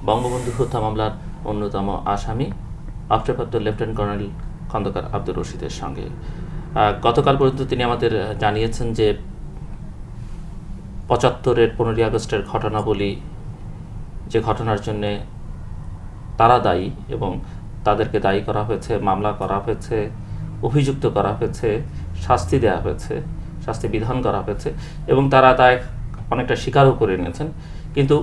বঙ্গবন্ধু হত্যা মামলার অন্যতম আসামি অবসরপ্রাপ্ত লেফটেন্যান্ট কর্নেল খন্দকার আব্দুর রশিদের সঙ্গে গতকাল পর্যন্ত তিনি আমাদের জানিয়েছেন যে ৭৫-এর ১৫ই আগস্টের ঘটনাবলী, যে ঘটনার জন্যে তারা দায়ী এবং তাদেরকে দায়ী করা হয়েছে, মামলা করা হয়েছে, অভিযুক্ত করা হয়েছে, শাস্তি দেওয়া হয়েছে, শাস্তি বিধান করা হয়েছে এবং তারা তা অনেকটা স্বীকারও করে নিয়েছেন। কিন্তু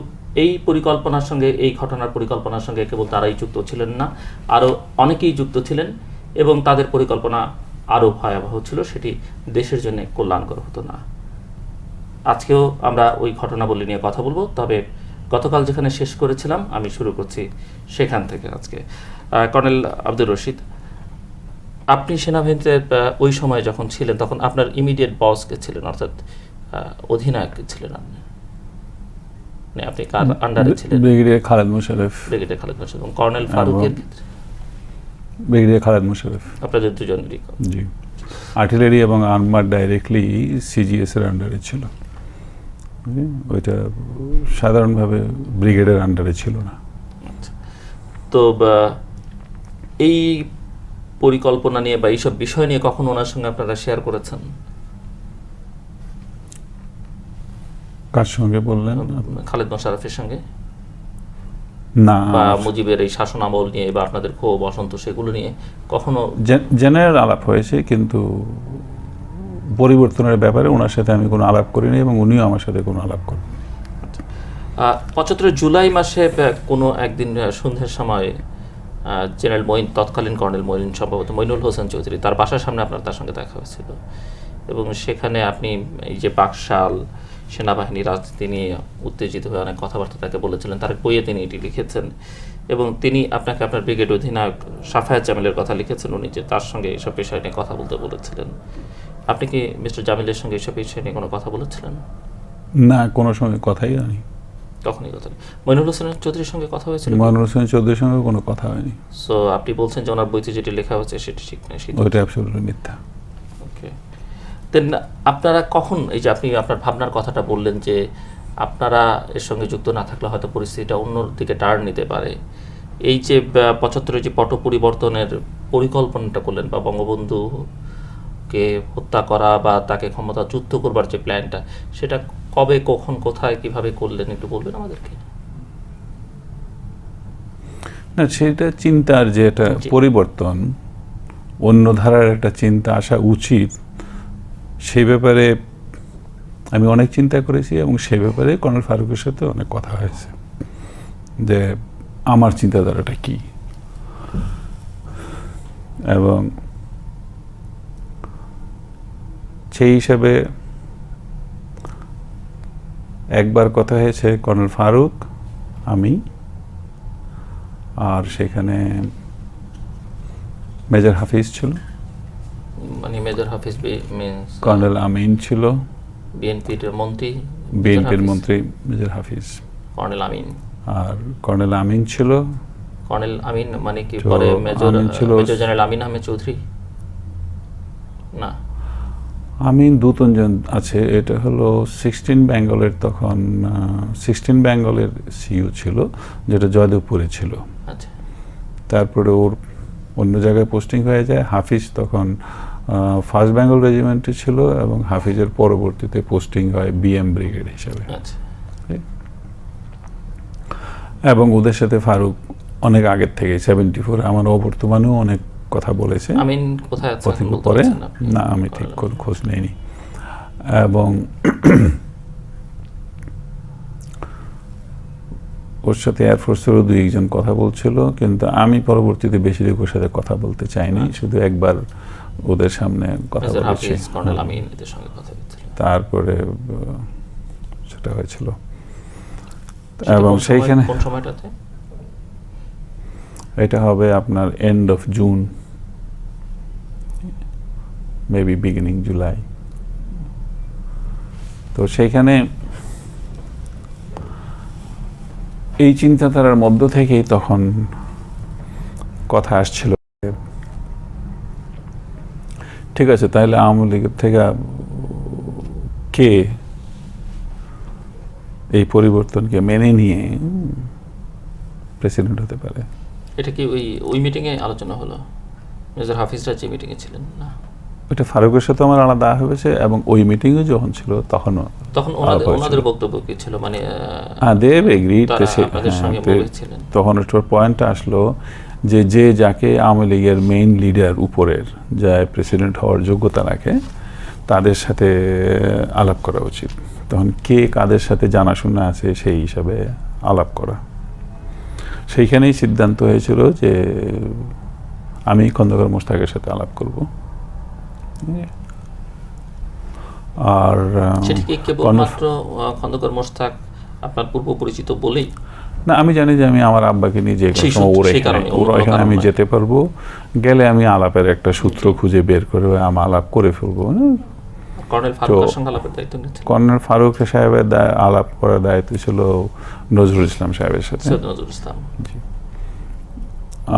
এই পরিকল্পনার সঙ্গে, এই ঘটনার পরিকল্পনার সঙ্গে কেবল তারাই যুক্ত ছিলেন না, আরও অনেকেই যুক্ত ছিলেন এবং তাদের পরিকল্পনা আরও ভয়াবহ ছিল, সেটি দেশের জন্য কল্যাণকর হতো না। আজকেও আমরা ওই ঘটনাবলী নিয়ে কথা বলবো, তবে গতকাল যেখানে শেষ করেছিলাম আমি শুরু করছি সেখান থেকে আজকে। কর্নেল আব্দুর রশিদ, আপনি সেনাবাহিনীতে ওই সময় যখন ছিলেন তখন আপনার ইমিডিয়েট বস কে ছিলেন, অর্থাৎ অধিনায়ক ছিলেন আপনি? আপনি কার আন্ডারে ছিলেন? ব্রিগেডিয়ার খালেদ মোশাররফ। ব্রিগেডিয়ার খালেদ মোশাররফ। এবং কর্নেল ফারুকের ক্ষেত্রে ব্রিগেডিয়ার খালেদ মোশাররফ। আপনাদের দুজনেরই? জি। আর্টিলারি এবং আর্মার ডাইরেক্টলি সিজিএস এর আন্ডারে ছিল, ওইটা সাধারণভাবে ব্রিগেডের আন্ডারে ছিল না। তো এই পরিকল্পনা নিয়ে বা এইসব বিষয় নিয়ে কখন ওনার সঙ্গে আপনারা শেয়ার করেছেন? কার সঙ্গে বললেন? খালেদ মোশাররফের সঙ্গে? না, বা মুজিবের এই শাসন আমল নিয়ে বা আপনাদের ক্ষোভ অসন্তোষ এগুলো নিয়ে কখনো? জেনারেল আলাপ হয়েছে, কিন্তু পরিবর্তনের ব্যাপারে ওনার সাথে আমি কোনো আলাপ করিনি এবং উনিও আমার সাথে কোনো আলাপ করেন। ৭৫ জুলাই মাসে কোনো একদিন সন্ধ্যের সময় জেনারেল মঈন, তৎকালীন কর্নেল মঈন, সম্ভবত মঈনুল হোসেন চৌধুরী, তার বাসার সামনে আপনার তার সঙ্গে দেখা হয়েছিল এবং সেখানে আপনি এই যে বাকশাল, সেনাবাহিনী, রাজনীতি নিয়ে উত্তেজিত হয়ে অনেক কথাবার্তা তাকে বলেছিলেন। তার বইয়ে তিনি এটি লিখেছেন এবং তিনি আপনাকে আপনার ব্রিগেড অধিনায়ক সাফায়াত জামিলের কথা লিখেছেন, উনি যে তার সঙ্গে এইসব বিষয় নিয়ে কথা বলতে বলেছিলেন। আপনি কি মিস্টার জামিলের সঙ্গে এইসব বিষয় নিয়ে কোনো কথা বলেছিলেন? না, কোনো সময় কথাই হয়নি। তখনই কথা নেই। মঈনুল হোসেন চৌধুরীর সঙ্গে কথা হয়েছিল? মঈনুল হোসেন চৌধুরীর সঙ্গে কোনো কথা হয়নি। সো আপনি বলছেন যে ওনার বইতে যেটি লেখা হচ্ছে সেটি ঠিক না? ওইটা অ্যাবসলিউটলি মিথ্যা। ওকে। দেন আপনারা কখন, এই যে আপনি আপনার ভাবনার কথাটা বললেন যে আপনারা এর সঙ্গে যুক্ত না থাকলে হয়তো পরিস্থিতিটা অন্যদিকে টার্ন নিতে পারে, এই যে ৭৫-এর যে পট পরিবর্তনের পরিকল্পনাটা করলেন বা বঙ্গবন্ধুকে হত্যা করা বা তাকে ক্ষমতাচ্যুত করবার যে প্ল্যানটা, সেটা কবে, কখন, কোথায়, কিভাবে করলেন একটু বলবেন আমাদেরকে? না, সেটা চিন্তার যে একটা পরিবর্তন, অন্য ধারার একটা চিন্তা আসা উচিত, সেই ব্যাপারে আমি অনেক চিন্তা করেছি এবং সেই ব্যাপারে কর্নেল ফারুকের সাথে অনেক কথা হয়েছে যে আমার চিন্তাধারাটা কি। এবং সেই হিসাবে একবার কথা হয়েছে কর্নেল ফারুক, আমি, আর সেখানে মেজর হাফিজ ছিল, মানে মেজর হাফিজ কর্নেল আমিন ছিল, বিএনপির মন্ত্রী, বিএনপির মন্ত্রী মেজর হাফিজ, কর্নেল আমিন, আর কর্নেল আমিন ছিল। কর্নেল আমিন মানে কি পরে মেজর জেনারেল আমিন আহমেদ চৌধুরী? না, আমিন দু তিনজন আছে। এটা হলো 16 বেঙ্গলের, তখন 16 বেঙ্গলের সিইউ ছিল, যেটা জয়দেবপুরে ছিল। আচ্ছা। তারপরে ওর অন্য জায়গায় পোস্টিং হয়ে যায়। হাফিজ তখন ফার্স্ট বেঙ্গল রেজিমেন্টে ছিল এবং হাফিজের পরবর্তীতে পোস্টিং হয় বিএম ব্রিগেড হিসেবে। আচ্ছা। এবং ওদের সাথে ফারুক অনেক আগের থেকে 74 আমার অবর্তমানেও অনেক কথা বলেছে। আমিন কোথায় আছে পরে? না, আমি ঠিক খোঁজ নেইনি। এবং ওর সাথে এয়ারফোর্সেরও 2-1 জন কথা বলছিল, কিন্তু আমি পরবর্তীতে বেশি ওর সাথে কথা বলতে চাইনি, শুধু একবার ওদের সামনে কথা বলেছি। তারপরে সেটা হয়েছিল এবং সেইখানে কোন সময়টাতে? এটা হবে আপনার end of June, maybe beginning July. তো সেইখানে এই চিন্তাধারার মধ্য থেকেই তখন কথা আসছিল, ঠিক আছে তাহলে আওয়ামী লীগের থেকে কে এই পরিবর্তনকে মেনে নিয়ে প্রেসিডেন্ট হতে পারে। এটা কি ওই মিটিংয়ে আলোচনা হলো? মেজর হাফিজরা যে মিটিংয়ে ছিলেন না? ওইটা ফারুকের সাথে আমার আলাদা হয়েছে, এবং ওই মিটিংয়ে যখন ছিল তখন ওনাদের বক্তব্য কি ছিল, মানে দেব এগ্রিড। আপনাদের সঙ্গে বলেছিলেন? তখন একটু পয়েন্টটা আসলো যে যাকে আওয়ামী লীগের মেইন লিডার উপরের যা প্রেসিডেন্ট হওয়ার যোগ্যতা রাখে তাদের সাথে আলাপ করা উচিত। তখন কে কাদের সাথে জানাশোনা আছে সেই হিসাবে আলাপ করা। সেইখানেই সিদ্ধান্ত হয়েছিল যে আমি খন্দকার মোশতাকের সাথে আলাপ করব। আর সেটি কি কেবলমাত্র খন্দকার মোশতাক আপনার পূর্ব পরিচিত বলেই? না, আমি জানি যে আমি আমার আব্বাকে নিয়ে যে ওরা এখানে আমি যেতে পারবো, গেলে আমি আলাপের একটা সূত্র খুঁজে বের করে আমি আলাপ করে ফেলবো। কর্নেল ফারুকের সঙ্গে আলাপের দায়িত্ব নিচ্ছেন? কর্নেল ফারুক সাহেবের আলাপ করার দায়িত্ব ছিল নজরুল ইসলাম সাহেবের সাথে। নজরুল ইসলাম।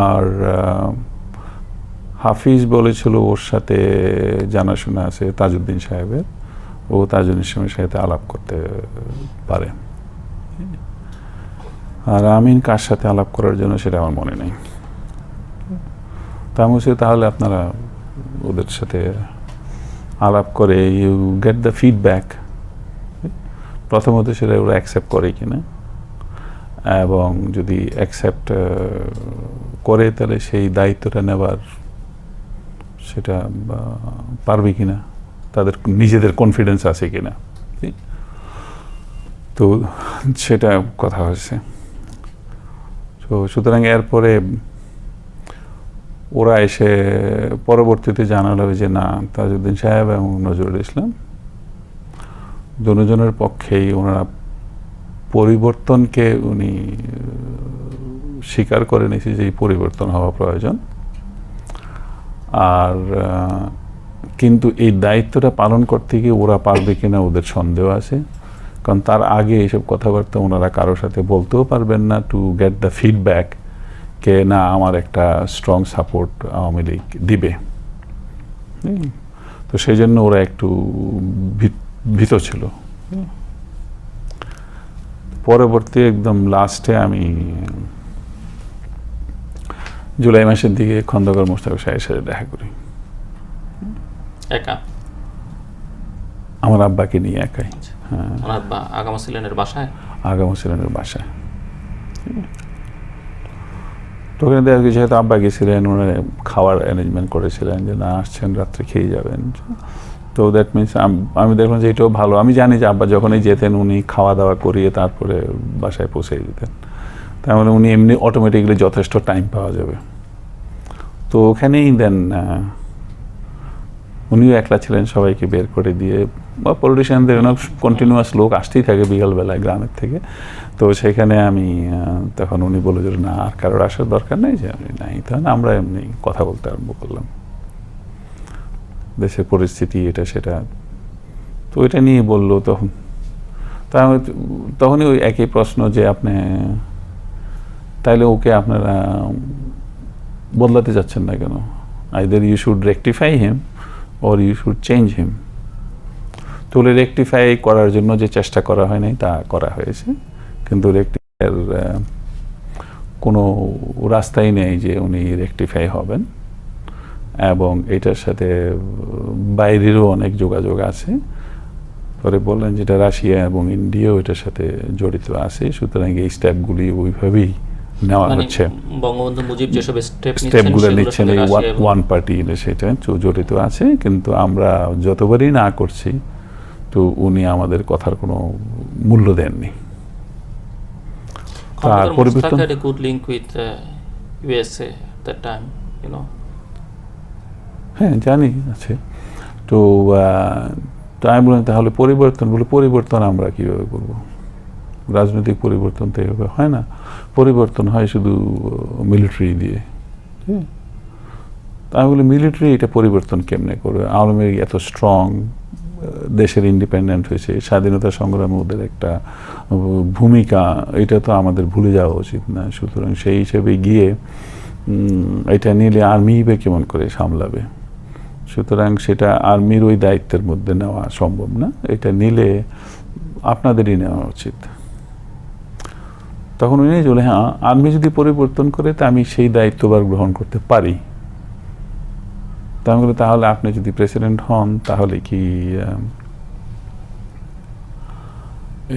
আর হাফিজ বলেছিল ওর সাথে জানাশোনা আছে তাজউদ্দিন সাহেবের, ও তাজউদ্দিন ইসলামের সাথে আলাপ করতে পারে। আর আমিন কার সাথে আলাপ করার জন্য সেটা আমার মনে নেই। তা আমি বলছি তাহলে আপনারা ওদের সাথে আলাপ করে ইউ গেট দ্য ফিডব্যাক, প্রথমত সেটা ওরা অ্যাকসেপ্ট করে কিনা, এবং যদি অ্যাকসেপ্ট করে তাহলে সেই দায়িত্বটা নেবার সেটা পারবে কিনা, তাদের নিজেদের কনফিডেন্স আছে কিনা। তো সেটা কথা হয়েছে। তো সুতরাং এরপরে ওরা এসে পরবর্তীতে জানালো যে না, তাজউদ্দিন সাহেব এবং নজরুল ইসলাম দুজনের পক্ষেই ওনারা পরিবর্তনকে উনি স্বীকার করে নিয়েছে যে এই পরিবর্তন হওয়া প্রয়োজন। আর কিন্তু এই দায়িত্বটা পালন করতে গিয়ে ওরা পারবে কিনা ওদের সন্দেহ আছে, কারণ তার আগে এইসব কথাবার্তা ওনারা কারোর সাথে বলতেও পারবেন না টু গেট দ্য ফিডব্যাক কে না আমার একটা স্ট্রং সাপোর্ট আওয়ামী লীগ দিবে। তো সেই জন্য ওরা একটু ভীত ছিল। পরবর্তী একদম লাস্টে আমি জুলাই মাসের দিকে খন্দকার মোশতাক সাহেবের সাথে দেখা করি, একা? আমার আব্বাকে নিয়ে একাই। হ্যাঁ, আগামা সিলেনের বাসায়? আগামা সিলেনের বাসায়। তো ওখানে দেখা গেছে হয়তো আব্বা গেছিলেন, ওনারা খাওয়ার অ্যারেঞ্জমেন্ট করেছিলেন যে না আসছেন রাত্রে খেয়ে যাবেন। তো দ্যাট মিনস আমি দেখলাম যে এটাও ভালো। আমি জানি যে আব্বা যখনই যেতেন উনি খাওয়া দাওয়া করিয়ে তারপরে বাসায় পৌঁছে দিতেন, তার মানে উনি এমনি অটোমেটিকলি যথেষ্ট টাইম পাওয়া যাবে। তো ওখানেই দেন উনিও একলা ছিলেন, সবাইকে বের করে দিয়ে, বা পলিটিশিয়ানদের কন্টিনিউয়াস লোক আসতেই থাকে বিকালবেলায় গ্রামের থেকে। তো সেখানে আমি তখন উনি বলে যে না আর কারোর আসার দরকার নেই, যে আমি নাই। তখন আমরা এমনি কথা বলতে আরম্ভ করলাম দেশের পরিস্থিতি এটা সেটা। তো এটা নিয়ে বললো তখন। তখনই ওই একই প্রশ্ন যে আপনি তাইলে ওকে আপনারা বদলাতে যাচ্ছেন না কেন? Either you should rectify him or you should change him. তো রেকটিফাই করার জন্য যে চেষ্টা করা হয় নাই তা করা হয়েছে, কিন্তু রেকটিফাইয়ের কোনো রাস্তাই নেই যে উনি রেকটিফাই হবেন, এবং এটার সাথে বাইরেরও অনেক যোগাযোগ আছে। পরে বললেন যেটা রাশিয়া এবং ইন্ডিয়াও এটার সাথে জড়িত আছে, সুতরাং এই স্টেপগুলি ওইভাবেই নেওয়া হচ্ছে। বঙ্গবন্ধু মুজিব যেসব স্টেপগুলো নিচ্ছেন এই ওয়ান পার্টি সেটা জড়িত আছে, কিন্তু আমরা যতবারই না করছি তো উনি আমাদের কথার কোনো মূল্য দেননি। তার পরিবর্তন good link with USA that time, you know. হ্যাঁ জানি আছে। তো আমি বললাম তাহলে পরিবর্তন আমরা কিভাবে করবো? রাজনৈতিক পরিবর্তন তো এভাবে হয় না, পরিবর্তন হয় শুধু মিলিটারি দিয়ে। তা আমি বলি মিলিটারি এটা পরিবর্তন কেমনে করবে? আওয়ামী লীগ এত স্ট্রং, দেশের ইন্ডিপেন্ডেন্ট হয়েছে, স্বাধীনতা সংগ্রামে ওদের একটা ভূমিকা, এটা তো আমাদের ভুলে যাওয়া উচিত না। সুতরাং সেই হিসেবে গিয়ে এটা নিলে আর্মি বা কেমন করে সামলাবে? সুতরাং সেটা আর্মির ওই দায়িত্বের মধ্যে নেওয়া সম্ভব না, এটা নিলে আপনাদেরই নেওয়া উচিত। তখন উনি বলে, হ্যাঁ আর্মি যদি পরিবর্তন করে তা আমি সেই দায়িত্বভার গ্রহণ করতে পারি। তা আমি বলি, তাহলে আপনি যদি প্রেসিডেন্ট হন তাহলে কি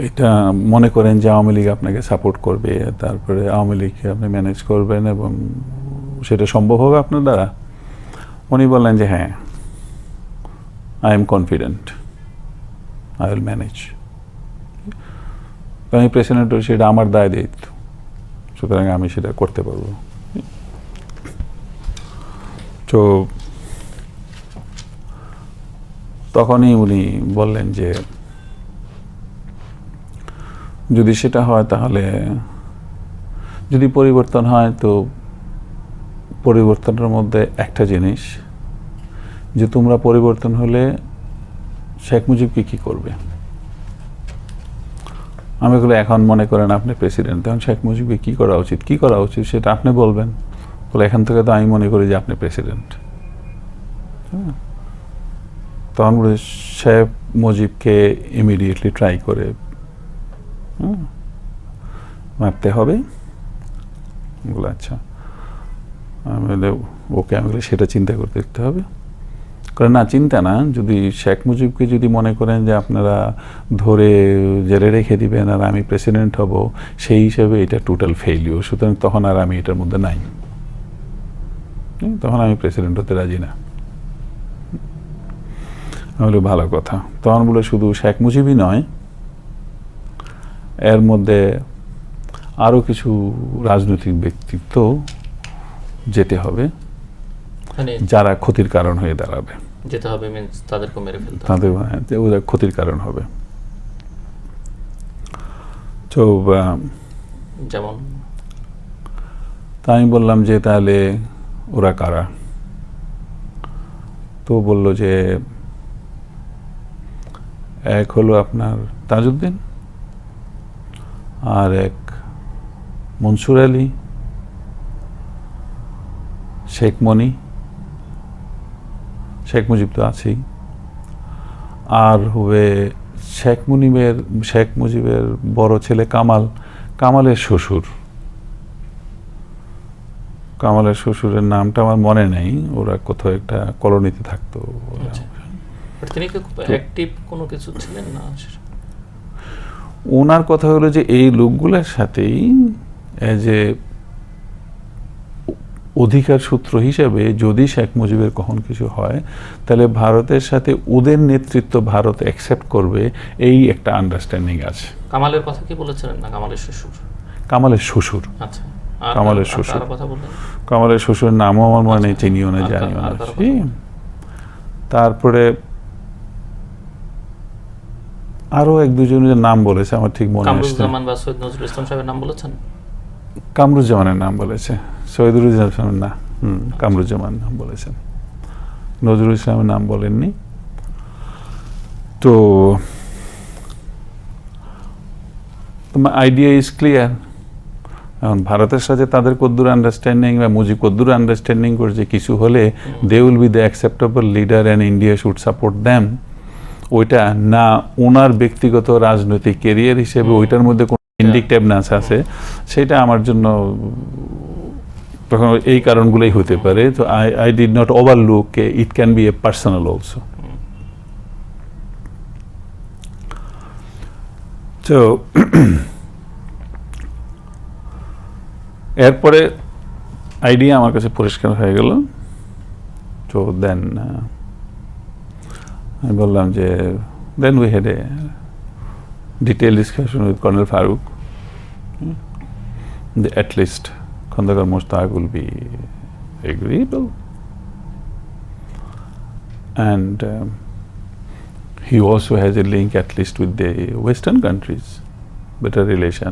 এটা মনে করেন যে আওয়ামী লীগ আপনাকে সাপোর্ট করবে, তারপরে আওয়ামী লীগকে আপনি ম্যানেজ করবেন এবং সেটা সম্ভব হবে আপনার দ্বারা? উনি বললেন যে হ্যাঁ, I am confident, I will manage. আমি প্রেসিডেন্ট হই, সেটা আমার দায় দায়িত্ব, সুতরাং আমি সেটা করতে পারবো। তো তখনই উনি বললেন যে যদি সেটা হয় তাহলে, যদি পরিবর্তন হয় তো পরিবর্তনের মধ্যে একটা জিনিস, যে তোমরা পরিবর্তন হলে শেখ মুজিবকে কি করবে? আমি বলি, এখন মনে করেন আপনি প্রেসিডেন্ট, তখন শেখ মুজিবকে কি করা উচিত সেটা আপনি বলবেন। বলে, এখান থেকে তো আমি মনে করি যে আপনি প্রেসিডেন্ট। তখন বলে, শেখ মুজিবকে ইমিডিয়েটলি ট্রাই করে মারতে হবে। বলে আচ্ছা। আমি বলে, ওকে। আমি বলি, সেটা চিন্তা করতে দেখতে হবে। কারণ না, চিন্তা না, যদি শেখ মুজিবকে যদি মনে করেন যে আপনারা ধরে জেলে রেখে দিবেন আর আমি প্রেসিডেন্ট হব, সেই হিসাবে এটা টোটাল ফেইলিওর। সুতরাং তখন আর আমি এটার মধ্যে নাই, তখন আমি প্রেসিডেন্ট হতে রাজি না। আমি বলি, ভালো কথা। তখন বলে, শুধু শেখ মুজিবই নয়, এর মধ্যে আরও কিছু রাজনৈতিক ব্যক্তিত্ব যেতে হবে, যারা ক্ষতির কারণ হয়ে দাঁড়াবে। যেতে হবে মিন্স তাদেরকে মেরে ফেলতে হবে, তাদের ওরা ক্ষতির কারণ হবে। তো যেমন তা আমি বললাম যে তাহলে ওরা কারা? তো বলল যে এক হলো আপনার তাজউদ্দিন, আর এক মনসুর আলী, শেখ মনি, শেখ মুজিব তো আছেই, আর হবে শেখ মুজিবের বড় ছেলে কামাল, কামালের শ্বশুর। কামালের শ্বশুরের নামটা আমার মনে নেই, ওরা কোথাও একটা কলোনিতে থাকতো। তিনি কি খুব অ্যাক্টিভ কোনো কিছু ছিলেন না? ওনার কথা হলো যে এই লোকগুলোর সাথেই যে অধিকার সূত্র হিসেবে যদি শেখ মুজিবের কখন কিছু হয়, তাহলে ভারতের সাথে ওদের নেতৃত্ব ভারত অ্যাকসেপ্ট করবে, এই একটা আন্ডারস্ট্যান্ডিং আছে। কামালের কথা কি বলেছিলেন না? কামালের শ্বশুর? কামালের শ্বশুর। আচ্ছা, কামালের শ্বশুর। কথা বললেন? কামালের শ্বশুরের নামও আমার মনে নেই, চিনিও না, জানিও না। তারপরে আরো এক দুজনের নাম বলেছে, আমার ঠিক মনে আসছে। কামরুজ্জামান বা সৈয়দ নজরুল ইসলাম সাহেবের নাম বলেছেন? কামরুজ্জামানের নাম বলেছে, সৈয়দুল ইসলামের না, কামরুজ্জামান নাম বলেছেন, নজরুল ইসলামের নাম বলেননি। তো তোমার আইডিয়া ইজ ক্লিয়ার। এখন ভারতের সাথে তাদের কদ্দুর আন্ডারস্ট্যান্ডিং বা মুজিব কদ্দুর আন্ডারস্ট্যান্ডিং করছে, কিছু হলে they will be the acceptable leader and India should support them. ওইটা না ওনার ব্যক্তিগত রাজনৈতিক কেরিয়ার হিসেবে ওইটার মধ্যে কোনো ইন্ডিকটিভনেস আছে, সেটা আমার জন্য তখন এই কারণগুলোই হতে পারে। তো I did not overlook it can B A personal also. তো এরপরে আইডিয়া আমার কাছে পরিষ্কার হয়ে গেল। তো দেন আমি বললাম যে then we had a detail discussion with colonel Farook, at least Khandaqar Mushtaq will be agreeable, and he also has a link at least with the Western countries, better relation.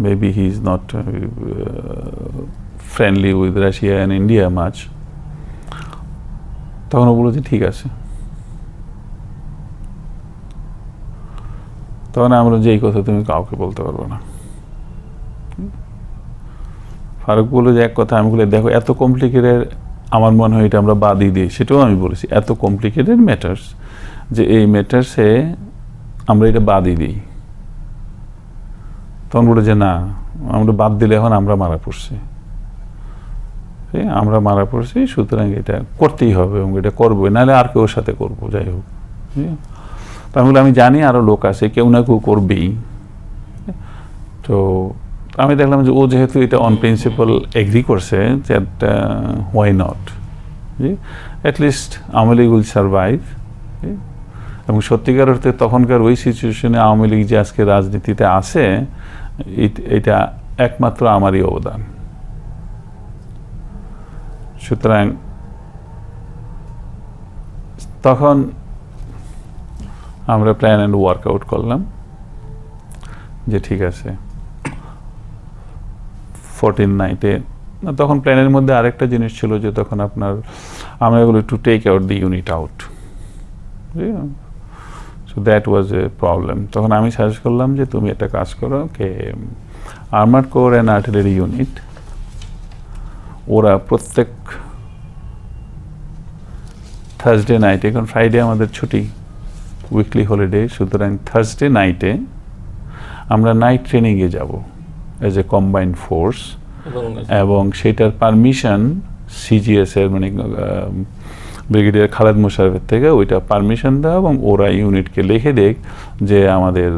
Maybe he is not friendly with Russia and India much. তখন ও বলল যে ঠিক আছে। তখন আমরা যে এই কথা তুমি কাউকে বলতে পারবো না। ফারুক বললো যে এক কথা, আমি বলে দেখো এত কমপ্লিকেটেড, আমার মনে হয় এটা আমরা বাদই দিই। সেটাও আমি বলেছি, এত কমপ্লিকেটেড ম্যাটার্স যে এই ম্যাটার্সে আমরা এটা বাদই দিই। তখন বলে যে না, আমরা বাদ দিলে এখন আমরা মারা পড়ছি, আমরা মারা পড়ছি, সুতরাং এটা করতেই হবে এবং এটা করবো, নাহলে আর কেউ সাথে করবো, যাই হোক। তাহলে আমি জানি আরো লোক আছে, কেউ না কেউ করবেই। তো আমি দেখলাম যে ও যেহেতু এটা অন প্রিন্সিপাল এগ্রি করছে, that why not, at least Awami League will survive. এবং সত্যিকার অর্থে তখনকার ওই সিচুয়েশনে আওয়ামী লীগ যে আজকে রাজনীতিতে আছে, এটা একমাত্র আমারই অবদান। সুতরাং তখন আমরা প্ল্যান অ্যান্ড ওয়ার্কআউট করলাম যে ঠিক আছে 14 নাইটে। তখন প্ল্যানের মধ্যে আরেকটা জিনিস ছিল যে তখন আপনার আমরা এগুলো to take out the unit out, so that was a problem. তখন আমি সাজেস্ট করলাম যে তুমি একটা কাজ করো, কে armoured corps and artillery unit, ওরা প্রত্যেক থার্সডে নাইটে, কারণ ফ্রাইডে আমাদের ছুটি, উইকলি হলিডে, সুতরাং থার্সডে নাইটে আমরা নাইট ট্রেনিংয়ে যাব অ্যাজ এ কম্বাইন্ড ফোর্স, এবং সেটার পারমিশন সিজিএস এর মানে ব্রিগেডিয়ার খালেদ মোশাররফের থেকে ওইটা পারমিশন দেওয়া, এবং ওরা ইউনিটকে লিখে দেখ যে আমাদের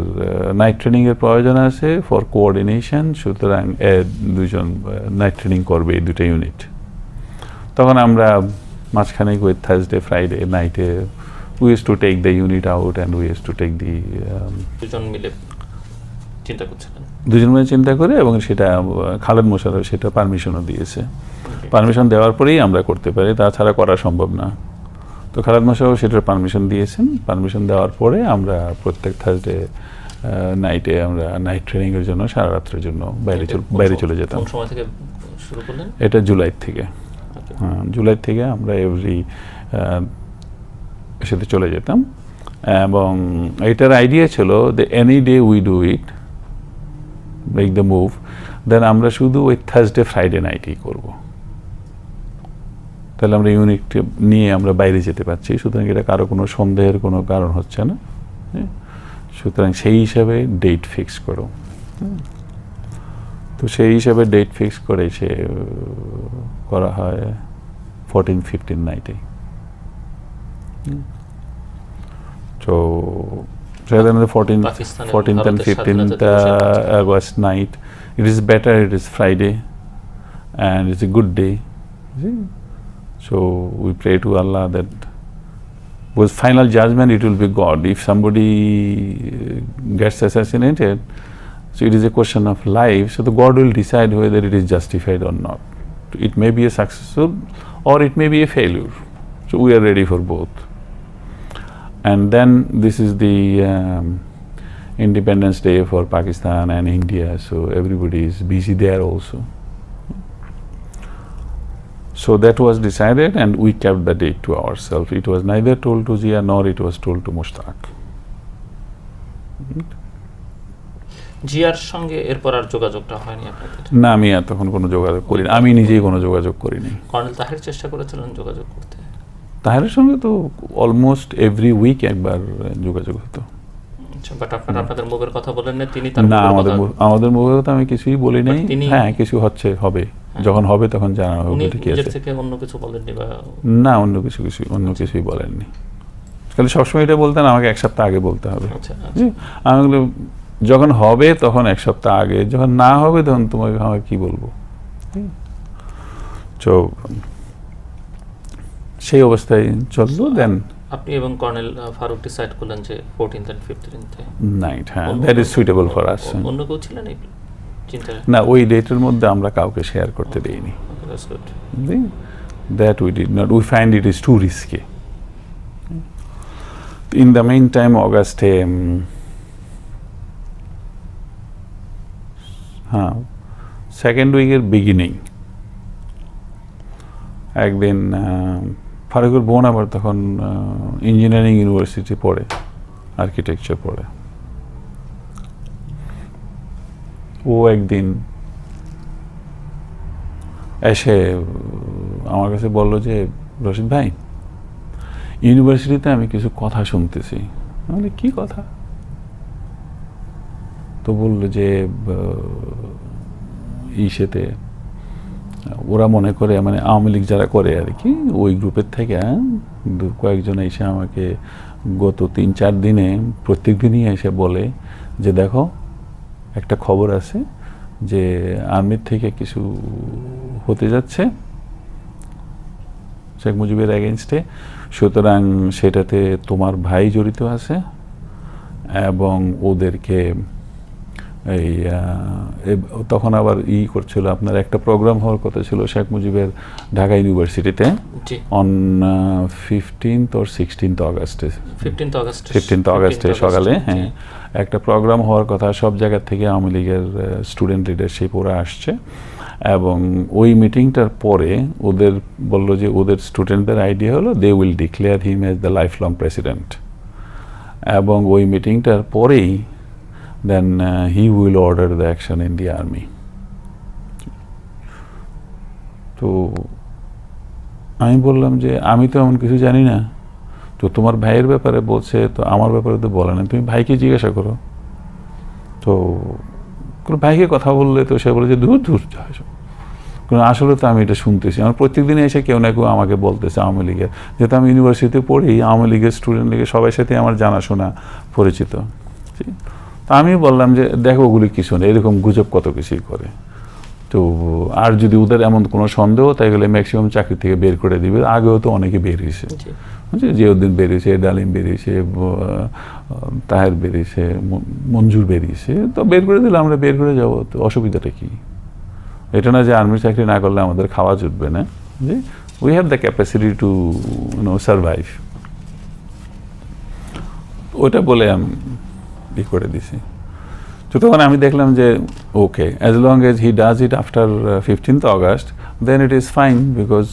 নাইট ট্রেনিংয়ের প্রয়োজন আছে ফর কোঅর্ডিনেশন, সুতরাং দুজন নাইট ট্রেনিং করবে এই দুটো ইউনিট। তখন আমরা মাঝখানে ওই থার্সডে ফ্রাইডে নাইটে we use to take the unit out and we use to take the, দুজন মিলে চিন্তা করছিলেন, দুজন মিলে চিন্তা করে, এবং সেটা খালেদ মোশাররফ সেটা পারমিশনও দিয়েছে। পারমিশন দেওয়ার পরেই আমরা করতে পারি, তাছাড়া করা সম্ভব না। তো খালেদ মোশাররফ সেটার পারমিশন দিয়েছেন। পারমিশন দেওয়ার পরে আমরা প্রত্যেক থার্সডে নাইটে আমরা নাইট ট্রেনিংয়ের জন্য সারা রাত্রের জন্য বাইরে চলে যেতাম। কোন সময় থেকে শুরু করলেন? এটা জুলাই থেকে। হ্যাঁ, জুলাই থেকে আমরা এভরি সাথে চলে যেতাম, এবং এটার আইডিয়া ছিল যে any day we do it, make the move, then আমরা শুধু ওই থার্সডে ফ্রাইডে নাইটেই করব, তাহলে আমরা ইউনিট নিয়ে আমরা বাইরে যেতে পারছি। সুতরাং এটা কারো কোনো সন্দেহের কোনো কারণ হচ্ছে না। সুতরাং সেই হিসাবে ডেট ফিক্স করো। তো সেই হিসাবে ডেট ফিক্স করে সে করা হয় 14-15 নাইটে। So rather than the 14th and 15th August night, it is better, it is Friday and it's a good day. So we pray to Allah that with final judgment it will be God. If somebody gets assassinated, so it is a question of life, so the God will decide whether it is justified or not. It may be a successful or it may be a failure. So we are ready for both. And then this is the Independence Day for Pakistan and India, so everybody is busy there also. So that was decided and we kept the date to ourselves. It was neither told to Zia nor it was told to Mushtaq. জিয়ার সঙ্গে এরপর আর যোগাযোগটা হয়নি আপনাদের? না, আমি আর তখন কোনো যোগাযোগ করিনি, আমি নিজেই কোনো যোগাযোগ করিনি। কর্নেল তাহের চেষ্টা করেছিলেন যোগাযোগ করতে? তাহেরের সঙ্গে তো অলমোস্ট এভরি উইক একবার যোগাযোগ হতো। আচ্ছা, বাট আপনারা আপনাদের মুভের কথা বলেন না, তিনি না, আমাদের মুভের কথা আমি কিছুই বলি নাই। হ্যাঁ, কিছু হচ্ছে, হবে, যখন হবে তখন জানানো হবে। ঠিক আছে, থেকে অন্য কিছু বলেননি? বা না, অন্য কিছুই বলেননি। খালি সবসময় এটা বলতেন আমাকে এক সপ্তাহ আগে বলতে হবে। আচ্ছা, আমি যখন হবে তখন এক সপ্তাহ আগে, যখন না হবে তখন তোমাকে আমাকে কি বলবো। তো সেই অবস্থায় চললো। দেন আপনি এবং কর্নেল ফারুক ডিসাইড করলেন যে 14th and 15th নাইট, হ্যাঁ, that is suitable for us. অন্য কেউ ছিলেন এই চিন্তায়? না, ওই ডেটের মধ্যে আমরা কাউকে শেয়ার করতে দেইনি। That we did not. We find it is too risky. In the meantime, August second উইকের বিগিনিং একদিন ফারুকের বোন আবার তখন ইঞ্জিনিয়ারিং ইউনিভার্সিটি পড়ে, আর্কিটেকচার পড়ে। ও একদিন এসে আমার কাছে বলল যে, রশিদ ভাই, ইউনিভার্সিটিতে আমি কিছু কথা শুনতেছি। আমি কি কথা? তো বললো যে ইসেতে ওরা মনে করে মানে আওয়ামী লীগ যারা করে আর কি ওই গ্রুপের থেকে কয়েকজন এসে আমাকে গত 3-4 দিনে প্রত্যেক দিনই এসে বলে যে দেখো একটা খবর আছে যে আর্মির থেকে কিছু হতে যাচ্ছে শেখ মুজিবের এগেনস্টে, সুতরাং সেটাতে তোমার ভাই জড়িত আছে এবং ওদেরকে এই তখন আবার করছিল আপনার একটা প্রোগ্রাম হওয়ার কথা ছিল শেখ মুজিবের ঢাকা ইউনিভার্সিটিতে on 15th or 16th অগাস্টে 15th অগাস্টে সকালে, হ্যাঁ, একটা প্রোগ্রাম হওয়ার কথা। সব জায়গা থেকে আওয়ামী লীগের স্টুডেন্ট লিডারশিপ ওরা আসছে এবং ওই মিটিংটার পরে ওদের বললো যে ওদের স্টুডেন্টদের আইডিয়া হলো they will declare him as the life long president এবং ওই মিটিংটার পরেই then he will order the action in the army. তো আমি বললাম যে আমি তো এমন কিছু জানি না, তো তোমার ভাইয়ের ব্যাপারে বলছে, তো আমার ব্যাপারে তো বলে না, তুমি ভাইকে জিজ্ঞাসা করো। তো কোনো ভাইকে কথা বললে তো সে বলে যে দূর দূর কারণ আসলে তো আমি এটা শুনতেছি, আমার প্রত্যেক দিনে এসে কেউ না কেউ আমাকে বলতেছে আওয়ামী লীগের, যেহেতু আমি ইউনিভার্সিটিতে পড়ি আওয়ামী লীগের স্টুডেন্ট লীগের সবার সাথে আমার জানাশোনা পরিচিত। আমি বললাম যে দেখো ওগুলি কিছু নেই, এরকম গুজব কত কিছুই করে, তো আর যদি ওদের এমন কোনো সন্দেহ তাই গেলে ম্যাক্সিমাম চাকরি থেকে বের করে দিবে। আগেও তো অনেকে বের হয়েছে, জিয়াউদ্দিন বেরিয়েছে, ডালিম বেরিয়েছে, তাহের বেরিয়েছে, মঞ্জুর বেরিয়েছে, তো বের করে দিলে আমরা বের করে যাবো, তো অসুবিধাটা কি? এটা না যে আর্মি চাকরি না করলে আমাদের খাওয়া জুটবে না, যে we have the capacity to survive. ওইটা বলে আমি করে দিছি। তো তখন আমি দেখলাম যে okay, as long as he does it after 15th August, then it is fine, because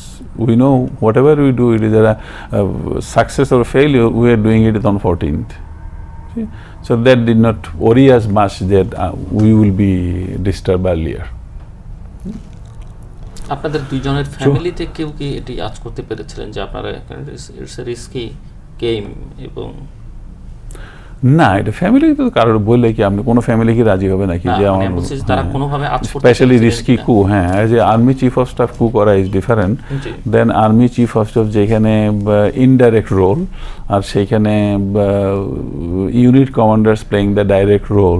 we know whatever we do it is a success or failure, we are doing it on 14th. So that did not worry us much that we will be disturbed earlier. আপনাদের দুইজনের ফ্যামিলিতে কেউ কি এটি আজ করতে পেরেছিলেন যে আপনারা ইটস এ রিস্কি গেম? এবং না, এটা ফ্যামিলি তো কারোর বললে কি আপনি কোনো ফ্যামিলি কি রাজি হবে নাকি যে আমার তারা কোনোভাবে আজ স্পেশালি রিস্কি কু, হ্যাঁ, যে army chief of staff coup করা is different then army chief of staff যেখানে ইনডাইরেক্ট রোল, আর সেইখানে unit commanders playing the direct role,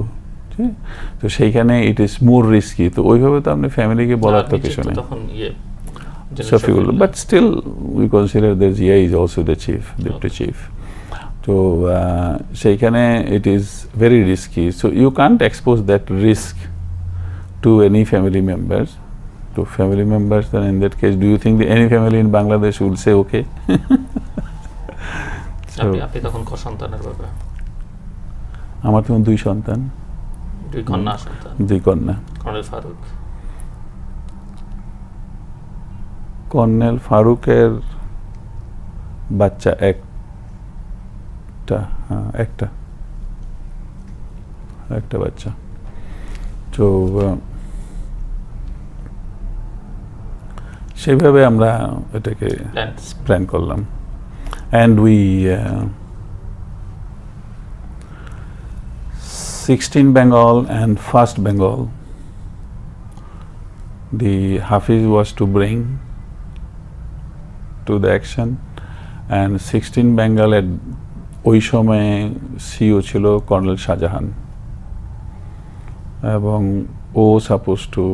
তো সেইখানে ইট ইজ মোর রিস্কি। তো ওইভাবে তো আপনি ফ্যামিলিকে বলার তো কিছু নেই, Shafiul, but still we consider that Zia is also the chief, deputy chief. তো সেইখানে it is very risky, so you can't expose that risk to any family members. To family members, then in that case, do you think that any family in Bangladesh will say okay? আপনি তখন ক সন্তানের বাবা? আমার তখন 2 সন্তান, 2 কন্যা সন্তান, 2 কন্যা। কর্নেল ফারুকের বাচ্চা একটা বাচ্চা। তো সেইভাবে আমরা এটাকে প্ল্যান করলাম, and we 16 Bengal and 1st Bengal, the Hafiz was to bring to the action, and 16 Bengal at ওই সময়ে সিও ছিল কর্নেল শাহজাহান, এবং ও suppose to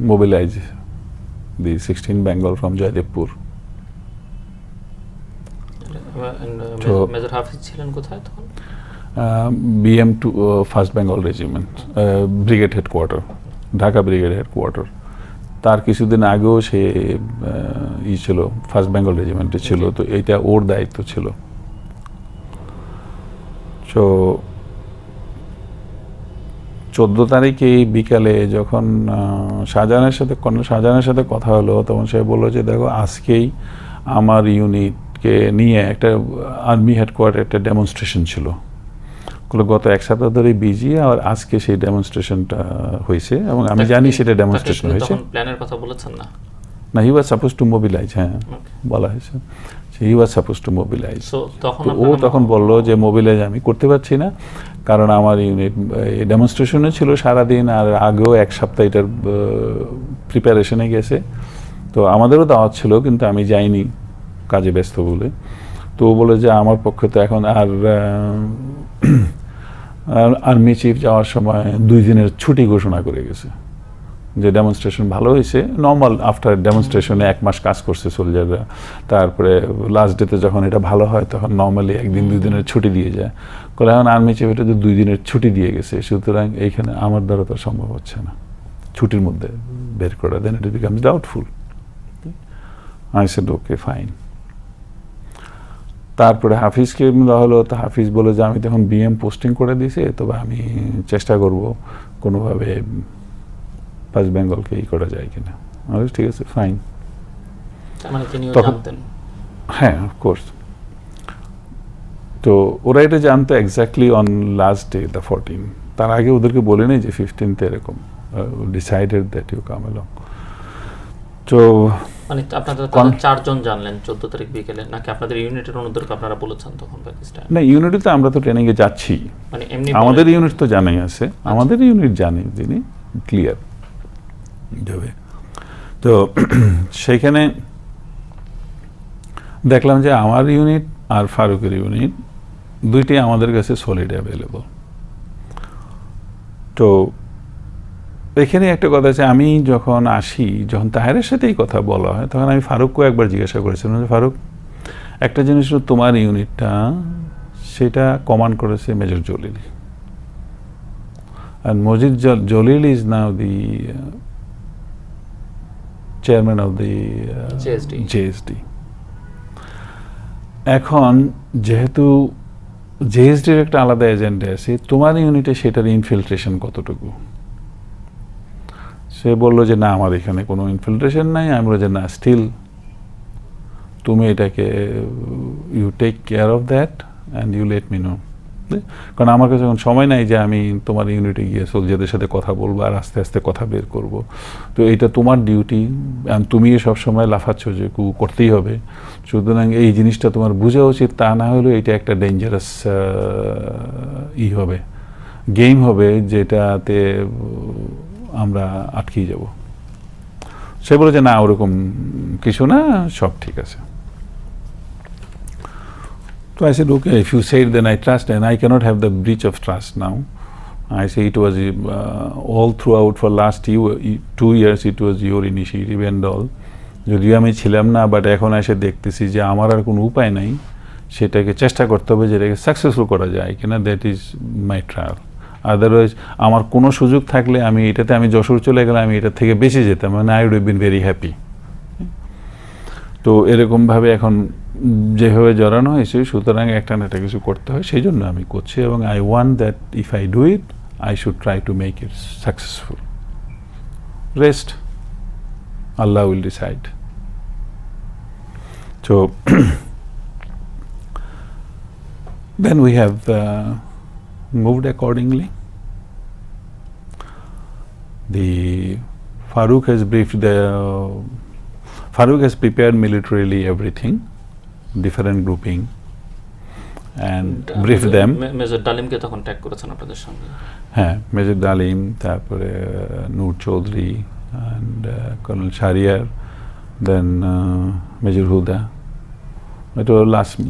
mobilize the 16 Bengal from Joydebpur. Major Hafiz ছিলেন কোথায় তখন? BM2 1st Bengal Regiment, brigade headquarters, Dhaka brigade headquarters. তার কিছুদিন আগেও সে ছিল 1st Bengal রেজিমেন্টে ছিল, তো এইটা ওর দায়িত্ব ছিল। তো 14 তারিখে বিকালে যখন কর্নেল শাহজাহানের সাথে কথা হলো, তখন সে বললো যে দেখো আজকেই আমার ইউনিটকে নিয়ে একটা আর্মি হেডকোয়ার্টার একটা ডেমনস্ট্রেশন ছিল, গত 1 সপ্তাহ ধরে বিজি, আর আজকে সেই ডেমনস্ট্রেশনটা হয়েছে, এবং আমি জানি সেটা ডেমনস্ট্রেশন হয়েছে। প্ল্যানের কথা বলেছেন না? না, he was suppose to mobilize, হ্যাঁ বলা হয়েছে। He was suppose to mobilize. So, তখন তো ও আপনারা- তখন বলল যে মোবিলাইজ আমি করতে পারছি না, কারণ আমার ইউনিট ডেমনস্ট্রেশনে ছিল সারাদিন, আর আগেও এক সপ্তাহ এটার প্রিপারেশনে গেছে। তো আমাদেরও দাওয়াত ছিল, কিন্তু আমি যাইনি কাজে ব্যস্ত বলে। তো ও বলে যে আমার পক্ষে তো এখন আর আর্মি চিফ যাওয়ার সময় 2 দিনের ছুটি ঘোষণা করে গেছে, যে ডেমনস্ট্রেশন ভালো হয়েছে। নর্মাল আফটার ডেমনস্ট্রেশনে 1 মাস কাজ করছে সোলজাররা, তারপরে লাস্ট ডেতে যখন এটা ভালো হয় তখন নর্মালি 1-2 দিনের ছুটি দিয়ে যায়। বলে এখন আর্মি চিফ এটা তো 2 দিনের ছুটি দিয়ে গেছে, সুতরাং এইখানে আমার দ্বারা তো সম্ভব হচ্ছে না ছুটির মধ্যে বের করা, then it becomes doubtful. I said okay fine. তারপরে হাফিজকে দেওয়া হলো, তো হাফিজ বলে যে আমি তখন বিএম পোস্টিং করে দিয়েছি, তবে আমি চেষ্টা করব কোনোভাবে ওয়েস্ট বেঙ্গলকে করা যায় কিনা। ঠিক আছে, ফাইন। তার মানে তিনিও তখন- জানতেন। হ্যাঁ, অফকোর্স। তো ওরা এটা জানতো exactly on last day the 14। তার আগে ওদেরকে বলে নেই যে 15th এরকম decided that you come along. তো মানে আপনাদের কোন- 4 জন জানলেন 14 তারিখ বিকেলে, নাকি আপনাদের ইউনিটের অন্যদেরকে আপনারা বলেছেন তখন পাকিস্তান? না, ইউনিটে আমরা তো ট্রেনিংয়ে যাচ্ছি, মানে এমনি আমাদের বলেন- ইউনিট তো জানাই আছে, আমাদের ইউনিট জানে যিনি ক্লিয়ার যাবে। তো সেইখানে দেখলাম যে আমার ইউনিট আর ফারুকের ইউনিট দুইটি আমাদের কাছে সলিড অ্যাভেলেবল। তো এখানে একটা কথা আছে, আমি যখন আসি, যখন তাহেরের সাথে এই কথা বলা হয়, তখন আমি ফারুককেও একবার জিজ্ঞাসা করেছিলাম যে ফারুক, একটা জিনিস হলো তোমার ইউনিটটা সেটা কমান্ড করেছে major Jalil, and Mojid Jalil is now the chairman of the JSD. এখন যেহেতু জেএসডির একটা আলাদা এজেন্ডা আছে, তোমার ইউনিটে সেটার ইনফিলট্রেশন কতটুকু? সে বলল যে না, আমার এখানে কোনো ইনফিলট্রেশন নাই। আমি বললাম যে না, স্টিল তুমি এটাকে you take care of that and you let me know. কারণ আমার কাছে এখন সময় নাই যে আমি তোমার ইউনিটে গিয়ে সোলজারদের সাথে কথা বলবো আর আস্তে আস্তে কথা বের করব। তো এটা তোমার ডিউটি, তুমি সবসময় লাফাচ্ছ যে করতেই হবে, সুতরাং এই জিনিসটা তোমার বোঝা উচিত। তা না হলে এটা একটা ডেঞ্জারাস হবে, গেম হবে, যেটাতে আমরা আটকেই যাব। সে বলে যে না, ওরকম কিছু না, সব ঠিক আছে। So I said, okay, if you say it, then I trust, and I cannot have the breach of trust now. I say it was all throughout for last 2 years, it was your initiative and all. যদিও আমি ছিলাম না, but এখন এসে দেখতেছি যে আমার আর কোনো উপায় নাই, সেটাকে চেষ্টা করতে হবে যেটাকে সাকসেসফুল করা যায় কিনা, that is my trial. Otherwise আমার কোনো সুযোগ থাকলে আমি যশোর চলে গেলে আমি এটা থেকে বেঁচে যেতাম, মানে I would have been very happy. তো এরকমভাবে এখন যেভাবে জড়ানো হয়েছে, সুতরাং একটা না একটা কিছু করতে হয়, সেই জন্য আমি করছি, এবং I want that if I do it I should try to make it successful. Rest Allah will decide. So then we have moved accordingly. Farooq has prepared militarily everything, different grouping, and briefed them. Major ডালিমকে তখন tag করেছেন আপনাদের সঙ্গে? হ্যাঁ, major Dalim, তারপরে Noor Chowdhury, and colonel Shahriar, then major Huda. এটা last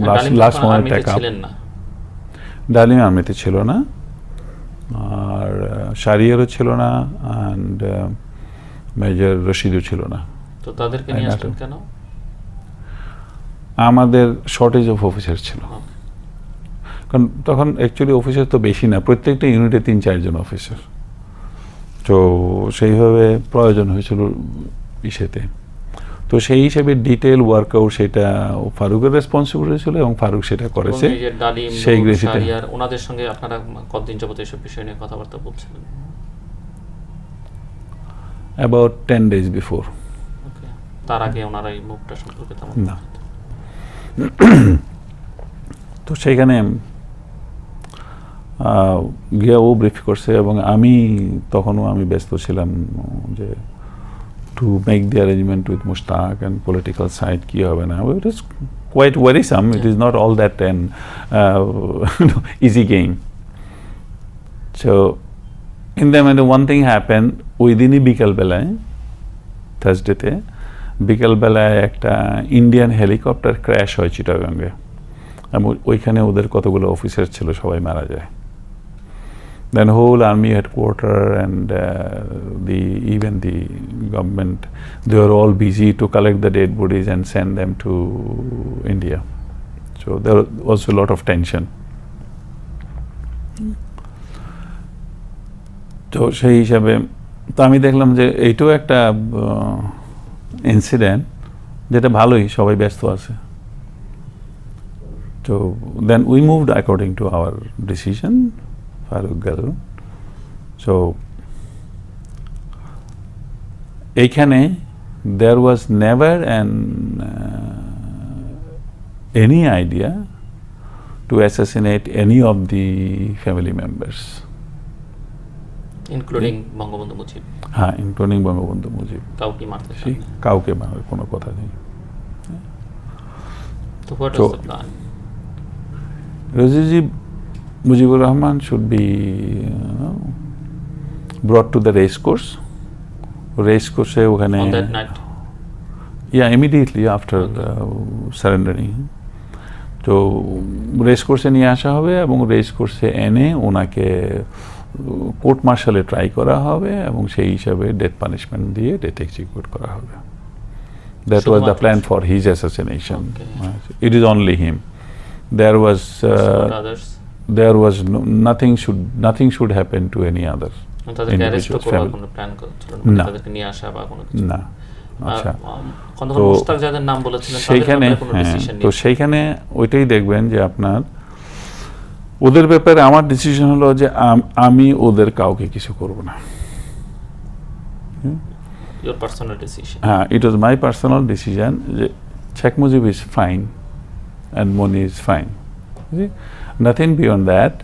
moment tag up. ডালিম আর্মিতে ছিল না, আর শাহরিয়ারও ছিল না, অ্যান্ড মেজর রশিদও ছিল না। তো তাদেরকে নিয়ে আসলেন কেন? আমাদের শর্টেজ অফ অফিসার ছিল, কারণ তখন অ্যাকচুয়ালি অফিসার তো বেশি না, প্রত্যেকটা ইউনিটে 3-4 জন অফিসার। তো সেইভাবে প্রয়োজন হয়েছিল ইসেতে। তো সেই হিসেবে ডিটেল ওয়ার্কআউট সেটা ফারুকের রেসপন্সিবিলিটি ছিল, এবং ফারুক সেটা করেছে। সেই গ্রেসিতে ওনাদের সঙ্গে আপনারা কতদিন যাবত এইসব বিষয় নিয়ে কথাবার্তা বলছিলেন? About 10 days before. তার আগে ওনারা এই মুভটা সম্পর্কে তেমন না। তো সেইখানে গিয়া ও ব্রিফ করছে, এবং তখনও আমি ব্যস্ত ছিলাম যে to make the arrangement with Mushtaq and political side কী হবে না, it is quite worrisome. It is not all that an easy game. So in the end, one thing happened. ওই দিনই বিকালবেলায়, থার্সডেতে বিকালবেলায় একটা ইন্ডিয়ান হেলিকপ্টার ক্র্যাশ হয় চিটাগাঙ্গে, এবং ওইখানে ওদের কতগুলো অফিসার ছিল, সবাই মারা যায়। Then whole army headquarter and even the government, they were all busy to collect the dead bodies and send them to India. So there was a lot of tension. তো সেই হিসাবে তো আমি দেখলাম যে এইটাও একটা ইনসিডেন্ট, যেটা ভালোই, সবাই ব্যস্ত আছে। তো then we moved according to our decision, Farooq গেল। সো এইখানে there was never any idea to assassinate any of the family members. Including Bangabandhu Mujib. হ্যাঁ, ইনক্লুডিং বঙ্গবন্ধু মুজিব। কাউকে মারতে কাউকে মারার কোনো কথা নেই। তো what was the plan? Razizi Mujibur Rahman should be brought to the race course. Race course ওখানে on that night? Yeah, immediately after surrendering. তো রেস কোর্সে নিয়ে আসা হবে এবং রেস কোর্সে এনে ওনাকে কোর্ট মার্শালে ট্রাই করা হবে এবং সেই হিসাবে ডেথ পানিশমেন্ট দিয়ে ডেথ এক্সিকিউট করা হবে। That was the plan for his assassination. It is only him. There was there was nothing should happen to any other individual's family. না, না। আচ্ছা, তো সেইখানে তো সেইখানে ওইটাই দেখবেন যে আপনার ওদের ব্যাপারে আমার ডিসিশন হলো যে আমি ওদের কাউকে কিছু করব না। Your personal decision? হ্যাঁ, it was my personal decision যে Sheikh Mujib is fine and Moni is fine. Nothing beyond that.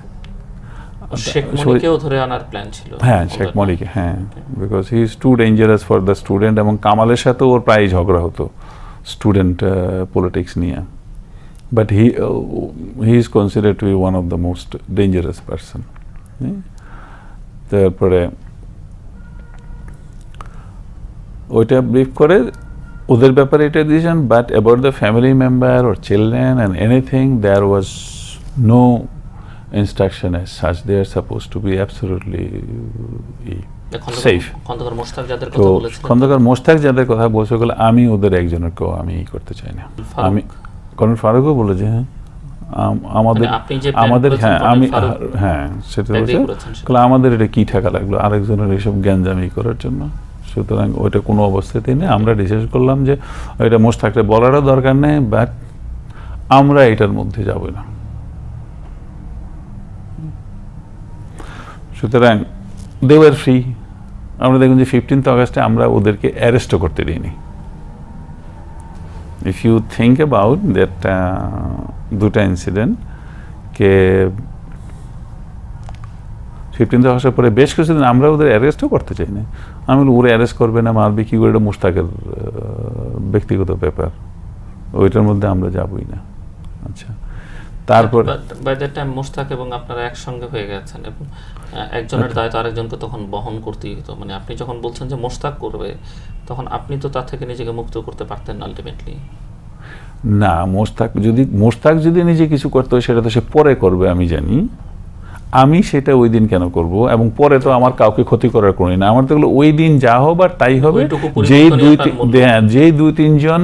Sheikh মনিকেও ধরে আনার প্ল্যান ছিল? হ্যাঁ, শেখ মনিকে, হ্যাঁ, because he is too dangerous for the student, এবং কামালের সাথে ওর প্রায় ঝগড়া হতো স্টুডেন্ট পলিটিক্স নিয়ে, but he is considered to be one of the most dangerous person. তারপরে ওইটা ব্রিফ করে ওদের ব্যাপারে এটা decision, but about the family member ওর children and anything there was no instruction as such. They are supposed to be absolutely safe. Khondaker Mostaq যাদের কথা বলছে ওগুলো আমি ওদের একজনেরকেও আমি করতে চাই না। আমি কর্নেল ফারুকও বলেছে, হ্যাঁ আমাদের হ্যাঁ আমি হ্যাঁ সেটা বলছে, আমাদের এটা কি ঠেকা লাগলো আরেকজনের এইসব জ্ঞানজামি করার জন্য। সুতরাং ওইটা কোনো অবস্থাতেই নেই। আমরা ডিসাইড করলাম যে ওইটা মোশতাককে বলারও দরকার নেই, বাট আমরা এটার মধ্যে যাব না। সুতরাং দে ওয়ার ফ্রি। আমরা দেখুন যে 15th অগাস্টে আমরা ওদেরকে অ্যারেস্টও করতে দিইনি। If you think about that দুটা ইনসিডেন্ট কে 15th অগাস্টের পরে বেশ কিছুদিন আমরা ওদের অ্যারেস্টও করতে চাই না। আমি বলি ওরা অ্যারেস্ট করবে না, মারবে কি করে, এটা মুশতাকের ব্যক্তিগত ব্যাপার, ওইটার মধ্যে আমরা যাবই না। আচ্ছা, তারপর বাই দ্যাট টাইম মুশতাক এবং আপনারা একসঙ্গে হয়ে গেছেন এবং একজনের দায়িত্ব আরেকজনকে তখন বহন করতেই হতো। মানে আপনি যখন বলছেন যে মুশতাক করবে, তখন আপনি তো তার থেকে নিজেকে মুক্ত করতে পারতেন আলটিমেটলি। না, মুশতাক যদি নিজে কিছু করতে হয় সেটা তো সে পরে করবে, আমি জানি। আমি সেটা ওই দিন কেন করব, এবং পরে তো আমার কাউকে ক্ষতি করার কোনো না। আমার তো ওই দিন যা হবার তাই হবে। যেই 2-3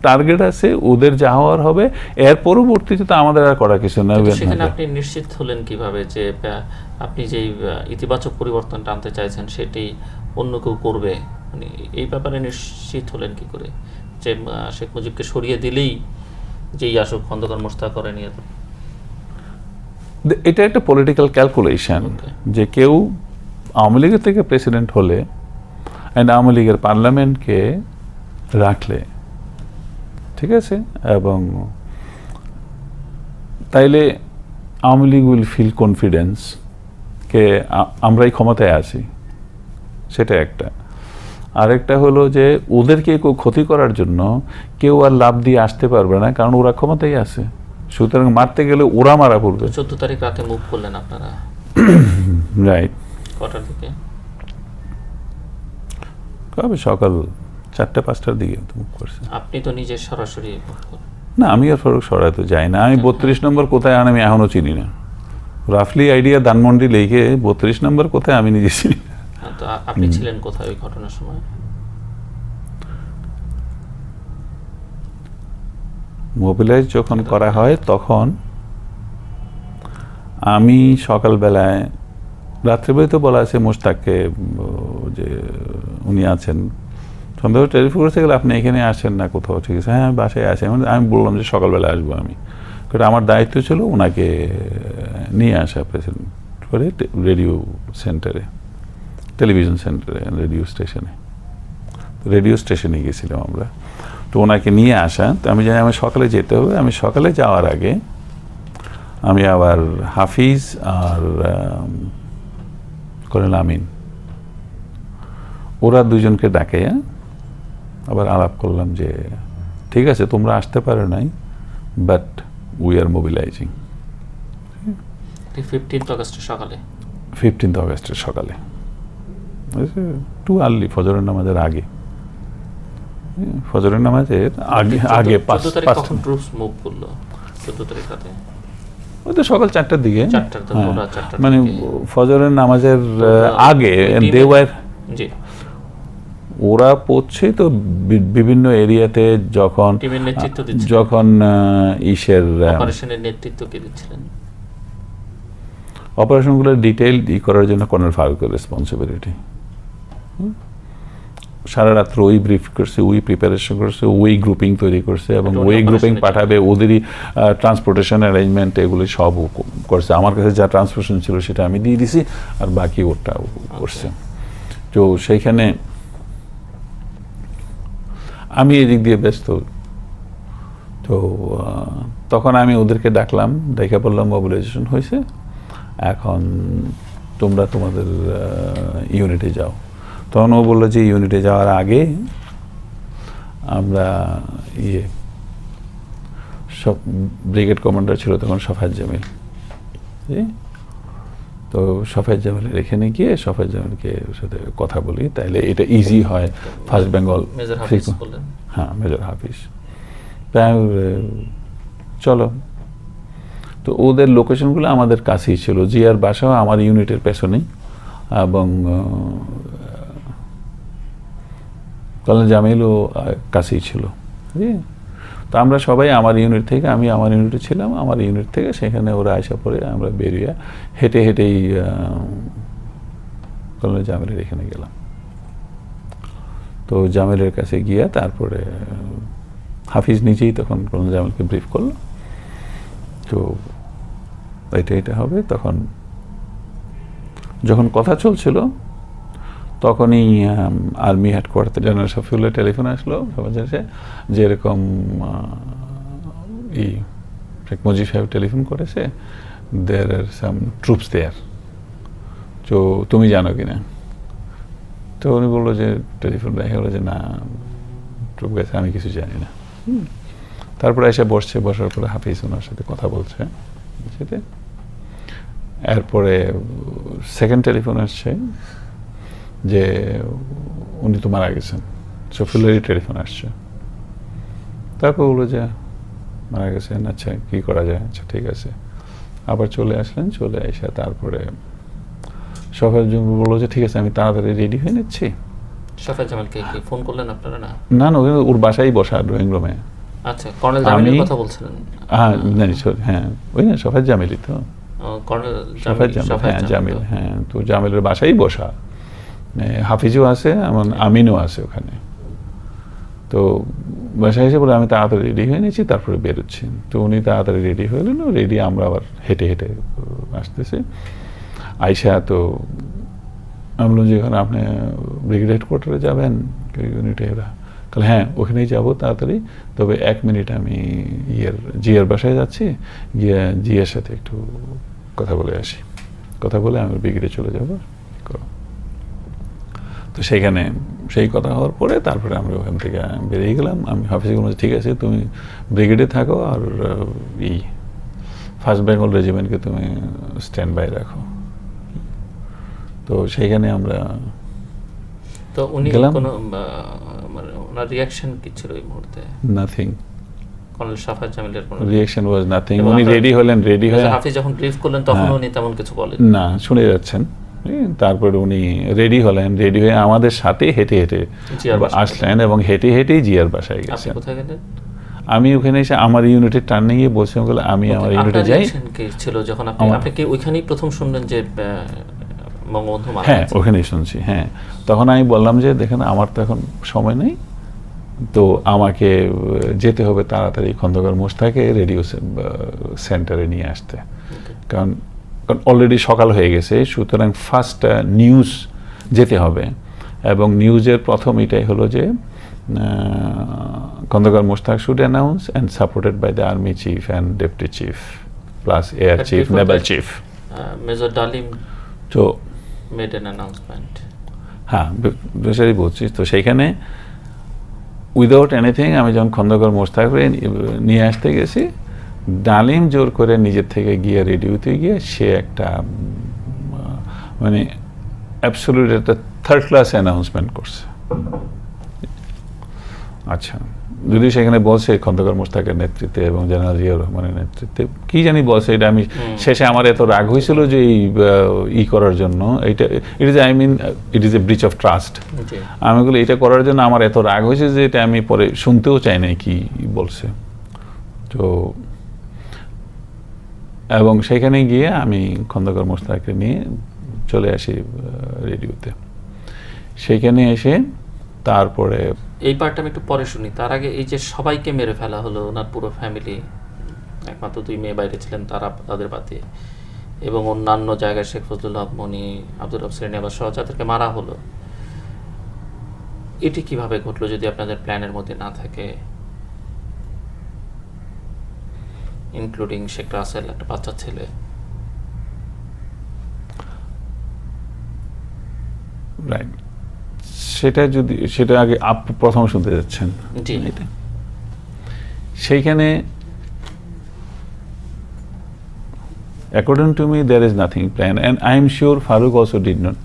টার্গেট আছে ওদের যা হওয়ার হবে, এর পরবর্তীতে তো আমাদের আর করার কিছু না। সেখানে আপনি নিশ্চিত হলেন কিভাবে যে আপনি যে ইতিবাচক পরিবর্তনটা আনতে চাইছেন সেটি অন্য কেউ করবে? মানে এই ব্যাপারে নিশ্চিত হলেন কি করে যে শেখ মুজিবকে সরিয়ে দিলেই যেই আসুক খন্দকার মোশতাক করে নিয়ে? এটা একটা পলিটিক্যাল ক্যালকুলেশন যে কেউ আওয়ামী লীগের থেকে প্রেসিডেন্ট হলে অ্যান্ড আওয়ামী লীগের পার্লামেন্টকে রাখলে, ঠিক আছে, এবং তাইলে Awami League will feel confidence কে আমরাই ক্ষমতায় আছি, সেটা একটা। আরেকটা হলো যে ওদেরকে কেউ ক্ষতি করার জন্য কেউ আর লাভ দিয়ে আসতে পারবে না, কারণ ওরা ক্ষমতায় আছে, সুতরাং মারতে গেলে ওরা মারা পড়বে। 14 তারিখ রাতে মুভ করলেন আপনারা, রাইট। কটার দিকে? কবে? সকাল 4টা-5টার দিকে তো মুভ করছে। আপনি তো নিজে সরাসরি move করলেন। না, আমি আর ফারুক সরাতে যাই না। আমি 32 নম্বর কোথায় আমি এখনো চিনি না। রাফলি আইডিয়া ধানমন্ডি লেখে 32 নম্বর কোথায় আমি নিজে চিনি না। হ্যাঁ, তো আপনি ছিলেন কোথায় ওই ঘটনার সময়? মোবিলাইজ যখন করা হয় তখন আমি সকালবেলায়, রাত্রেবেলায় তো বলা আছে মোশতাককে যে উনি আছেন, সন্ধ্যাবেলা টেলিফোন করতে গেলে আপনি এখানে আসেন না কোথাও, ঠিক আছে? হ্যাঁ, আমি বাসায় আছি। আমি বললাম যে সকালবেলা আসবো আমি, কারণ আমার দায়িত্ব ছিল ওনাকে নিয়ে আসা প্রেসিডেন্ট করে রেডিও সেন্টারে, টেলিভিশন সেন্টারে, রেডিও স্টেশনে গেছিলাম আমরা। তো ওনাকে নিয়ে আসা, তো আমি জানি আমার সকালে যেতে হবে। আমি সকালে যাওয়ার আগে আমি আবার হাফিজ আর করেন আমিন, ওরা দুজনকে ডাকে আবার আলাপ করলাম যে ঠিক আছে তোমরা আসতে পারো নাই, বাট উই আর মোবিলাইজিং। 15 আগস্টের সকালে? 15 আগস্টের সকালে, টু আর্লি, ফজরের নামাজের আগে। ফজরের নামাজের আগে 14 তারিখ কখন ট্রুপস মুভ করলো? 14 তারিখ রাতে ওই তো সকাল 4টার দিকে, 4টার তো ওরা 4টার মানে ফজরের নামাজের আগে। দেওয়ার জি, ওরা পড়ছে তো বিভিন্ন এরিয়াতে, যখন টিমের নেতৃত্ব দিচ্ছেন, যখন ইসের অপারেশনের নেতৃত্ব কে দিচ্ছিলেন? অপারেশনগুলো ডিটেইল করার জন্য কর্নেল ফারুকের রেসপন্সিবিলিটি। সারা রাত্র ওই ব্রিফ করছে, ওই প্রিপারেশন করছে, ওই গ্রুপিং তৈরি করছে, এবং ওই গ্রুপিং পাঠাবে, ওদেরই ট্রান্সপোর্টেশন অ্যারেঞ্জমেন্ট এগুলি সব করছে। আমার কাছে যা ট্রান্সপোর্টেশন ছিল সেটা আমি দিয়ে দিছি, আর বাকি ওটা করছে। তো সেইখানে আমি এদিক দিয়ে ব্যস্ত। তো তখন আমি ওদেরকে ডাকলাম, ডেকে বললাম মোবিলাইজেশন হয়েছে, এখন তোমরা তোমাদের ইউনিটে যাও। তখন ও বললো যে ইউনিটে যাওয়ার আগে আমরা সব ব্রিগেড কমান্ডার ছিল তখন সফায়েত জামিল, তো সফায়েত জামিলের এখানে গিয়ে সফায়েত জামিলকে সাথে কথা বলি, তাইলে এটা ইজি হয়। ফার্স্ট বেঙ্গল, হ্যাঁ, মেজর হাফিজ। তাই চলো, তো ওদের লোকেশনগুলো আমাদের কাছেই ছিল। জিয়ার বাসাও আমার ইউনিটের পেছনেই, এবং কর্নেল জামিলও কাছেই ছিল। তো আমরা সবাই আমার ইউনিট থেকে, আমি আমার ইউনিটে ছিলাম, আমার ইউনিট থেকে সেখানে ওরা আসা পরে আমরা বেরিয়ে হেঁটে হেঁটেই কর্নেল জামিলের এখানে গেলাম। তো জামিলের কাছে গিয়ে তারপরে হাফিজ নিজেই তখন কর্নেল জামিলকে ব্রিফ করলো, তো এটা হবে। তখন যখন কথা চলছিল তখনই army headquarter general Shafiullah telephone আসলো সমাজে, যে এরকম শেখ মুজিব সাহেব টেলিফোন করেছে, দেয়ার আর সাম ট্রুপস দেয়ার, তো তুমি জানো কিনা? তো উনি বললো যে টেলিফোন রেখে বলে যে না, ট্রুপ গেছে, আমি কিছু জানি না। তারপরে এসে বসছে, বসার পরে হাফিজ ওনার সাথে কথা বলছে সেটা। এরপরে সেকেন্ড টেলিফোন আসছে যে উনি তো মারা গেছেন, শফিউল্লাহরই টেলিফোন আসছে। তারপর বললো যে মারা গেছেন, আচ্ছা কি করা যায়, আচ্ছা ঠিক আছে। আবার চলে আসলেন, চলে এসে তারপরে সফায়েত জামিল বললো যে ঠিক আছে আমি তাড়াতাড়ি রেডি হয়ে নিচ্ছি। সফায়েত জামিলকে কি ফোন করলেন আপনারা? না না, ওর বাসায় বসা ড্রয়িং রুমে। আচ্ছা, কর্নেল জামিলের কথা বলছিলেন? হ্যাঁ, ওই না সফায়েত জামিলই তো, কর্নেল সফায়েত জামিল, হ্যাঁ জামিল, হ্যাঁ। তো জামিলের বাসায় বসা, হাফিজও আছে, এমন আমিনও আছে ওখানে। তো বাসায় এসে বলে আমি তাড়াতাড়ি রেডি হয়ে নিয়েছি, তারপরে বেরোচ্ছি। তো উনি তাড়াতাড়ি রেডি হয়ে এলেন, রেডি আমরা আবার হেঁটে হেঁটে আসতেছি। আইসা তো আমি বললাম যে এখানে আপনি ব্রিগেড হেডকোয়ার্টারে যাবেন ইউনিটে? এরা তাহলে হ্যাঁ ওখানেই যাবো তাড়াতাড়ি, তবে 1 মিনিট আমি জিয়ার বাসায় যাচ্ছি, গিয়ে জিয়ার সাথে একটু কথা বলে আসি, কথা বলে আমি ব্রিগেডে চলে যাবো। তো সেইখানে সেই কথা হওয়ার পরে তারপরে আমরা ওখান থেকে বেরিয়ে গেলাম। আমি হাফিজকে বললাম ঠিক আছে তুমি ব্রিগেডে থাকো আর ফার্স্ট বেঙ্গল রেজিমেন্টকে তুমি স্ট্যান্ড বাই রাখো। তো সেইখানে আমরা তো উনি গেলাম। কোনো মানে ওনার রিয়াকশন কি ছিল এই মুহূর্তে? নাথিং, কর্নেল সাফাত জামিলের কোনো রিয়াকশন ওয়াজ নাথিং। এবং উনি আপনার- রেডি হলেন, রেডি হয়ে হাফিজ যখন ব্রিফ করলেন তখন হ্যাঁ। উনি তেমন কিছু বলেন না, শুনে যাচ্ছেন। তারপরে উনি রেডি হলেন, রেডি হয়ে আমাদের সাথে হেঁটে হেঁটে জিয়ার বাসায় আসলেন এবং হেঁটে হেঁটেই জিয়ার বাসায় আপনি গেছেন। কোথায় গেলেন? আমি ওখানে এসে আমার ইউনিটের টার্নে গিয়ে বলছিলাম আমি আমার ইউনিটে আপনার যাই। reaction কি ছিল যখন আপনি আমার- আপনি কি ওইখানেই প্রথম শুনলেন যে বঙ্গবন্ধু মারা হ্যাঁ, গেছেন? ওখানেই শুনছি। হ্যাঁ, তখন আমি বললাম যে দেখেন আমার তো এখন সময় নেই, তো আমাকে যেতে হবে তাড়াতাড়ি খন্দকার মোশতাককে রেডিও সেন্টারে নিয়ে আসতে, কারণ অলরেডি সকাল হয়ে গেছে। সুতরাং ফার্স্ট নিউজ যেতে হবে এবং নিউজের প্রথম এটাই হলো যে Khondaker Mostaq should announce and supported by the army chief and deputy chief plus air But chief, before naval that, chief. Major Dalim তো মেড অ্যান অ্যানাউন্সমেন্ট। হ্যাঁ, বেশারি বলছি। তো সেইখানে উইদাউট এনিথিং আমি যখন খন্দকার মোশতাক নিয়ে আসতে গেছি, ডালিম জোর করে নিজের থেকে গিয়ে রেডিওতে গিয়ে সে একটা মানে অ্যাবসলিউট একটা থার্ড ক্লাস অ্যানাউন্সমেন্ট করছে। আচ্ছা, যদিও সেখানে বলছে খন্দকার মোশতাকের নেতৃত্বে এবং জেনারেল জিয়াউর রহমানের নেতৃত্বে কি জানি বলছে, এটা আমি শেষে আমার এত রাগ হয়েছিল যে এই করার জন্য, এটা it is it is a breach of trust. জি। আমি বলি এটা করার জন্য আমার এত রাগ হয়েছে যে এটা আমি পরে শুনতেও চাই না কি বলছে। তো এবং সেখানে গিয়ে আমি খন্দকার মোশতাককে নিয়ে চলে আসি রেডিওতে। সেইখানে এসে তারপরে এই পার্টটা আমি একটু পরে শুনি। তার আগে এই যে সবাইকে মেরে ফেলা হলো, ওনার পুরো ফ্যামিলি, একমাত্র 2 মেয়ে বাইরে ছিলেন তারা, তাদের বাদে, এবং অন্যান্য জায়গায় শেখ ফজলুল হক মনি, আব্দুর রব শ্রীনিবাস সহ যাদেরকে মারা হলো, এটি কিভাবে ঘটলো যদি আপনাদের প্ল্যানের মধ্যে না থাকে? ইনক্লুডিং শেখ রাসেল, একটা বাচ্চা ছেলে। রাইট, সেটা আগে প্রথম শুনতে যাচ্ছেন। জি। সেইখানে according to me there is nothing planned and I am sure Farooq also did not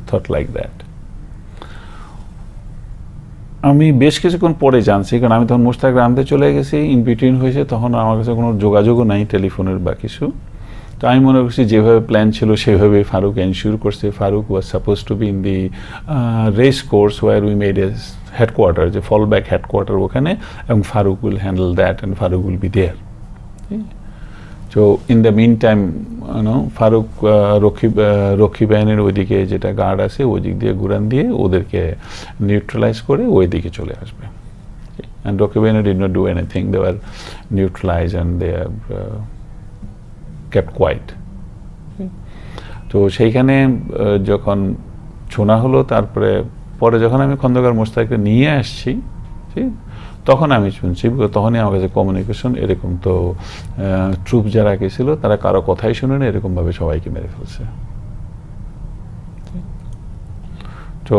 thought like that. আমি বেশ কিছুক্ষণ পরে জানছি, কারণ আমি তখন মোশতাক আনতে চলে গেছি, ইন বিটুইন হয়েছে, তখন আমার কাছে কোনো যোগাযোগও নাই টেলিফোনের বা কিছু। তো আমি মনে করছি যেভাবে প্ল্যান ছিল সেভাবে ফারুক এনশিওর করছে। Farooq was suppose to be in the race course where we made a headquarters, যে ফল ব্যাক হেডকোয়ার্টার ওখানে, এবং Farooq will handle that and Farooq will be there. তো in the meantime Farooq রক্ষী বাহিনীর ওইদিকে যেটা গার্ড আছে ওই দিক দিয়ে ঘুরান দিয়ে ওদেরকে নিউট্রালাইজ করে ওই দিকে চলে আসবে। And Rakkhi Bahini did not do anything, they are neutralize and they are kept quiet. তো সেইখানে যখন শোনা হলো, তারপরে পরে যখন আমি খন্দকার মোশতাককে নিয়ে আসছি তখন আমি শুনছি, তখনই আমার কাছে কমিউনিকেশন এরকম, তো ট্রুপ যারা গেছিল তারা কারো কথাই শুনে না, এরকমভাবে সবাইকে মেরে ফেলছে। তো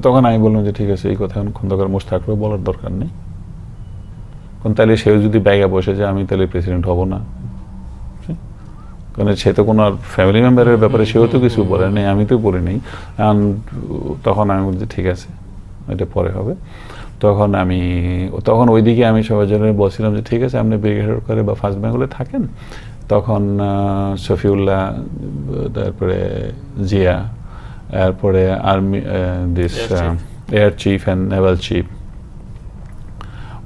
তখন আমি বললাম যে ঠিক আছে, এই কথা খন্দকার মোশতাককেও বলার দরকার নেই, কারণ তাহলে সেও যদি ব্যাগে বসে যায় আমি তাহলে প্রেসিডেন্ট হব না, কারণ সে তো কোনো ফ্যামিলি মেম্বারের ব্যাপারে সেও তো কিছু বলে নেই, আমি তো বলি নেই। তখন আমি বলছি ঠিক আছে, এটা পরে হবে। তখন ওইদিকে আমি সবার জন্য বলছিলাম যে ঠিক আছে আপনি ব্রিগেডিয়ার করে বা ফার্স্ট বেঙ্গলে থাকেন। তখন শফিউল্লাহ, তারপরে জিয়া, তারপরে army air chief and Naval chief,